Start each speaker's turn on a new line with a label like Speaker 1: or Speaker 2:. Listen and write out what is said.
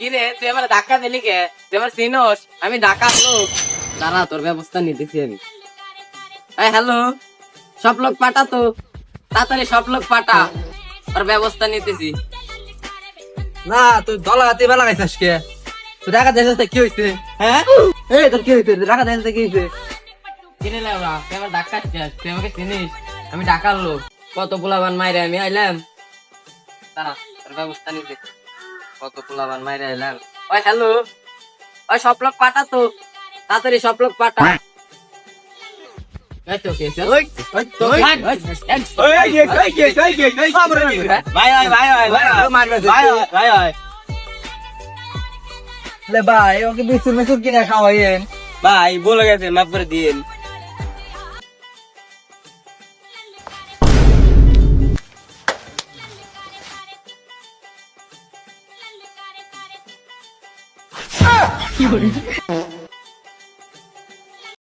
Speaker 1: কি রে তুই আমার ধাক্কা দিলি কে? তুই আমার চিনোস? আমি ঢাকার লোক। দাঁড়া তোর ব্যবস্থা নিতেছি আমি। হ্যালো, সব লোক পাঠা তো, তাড়াতাড়ি সব লোক পাঠা, ওর ব্যবস্থা নিতেছি।
Speaker 2: না তুই দলা হাতে বেলা গাইছিস কে? তুই ঢাকা দেশে কি হয়েছে? হ্যাঁ এই তোর কি হয়েছে? ঢাকা দেশে কি হয়েছে?
Speaker 1: কিনে লাউরা, তুই আমার ধাক্কা দিছিস, তুই আমাকে চিনিস? আমি ঢাকার লোক। কত পোলাবান মাইরে আমি আইলাম। দাঁড়া তোর ব্যবস্থা নিতে। কত পোলাবান মাইরে আইলাম। ওই হ্যালো, ওই সব লোক পাঠা তো, তাড়াতাড়ি সব লোক পাঠা। এই তো কেছে, ওই তো
Speaker 2: ভাই ওকে বিস্কুট মিস্কুট কিনে খাওয়াইয়েন
Speaker 1: ভাই বলে গেছে মাফ করে দিন।
Speaker 3: কি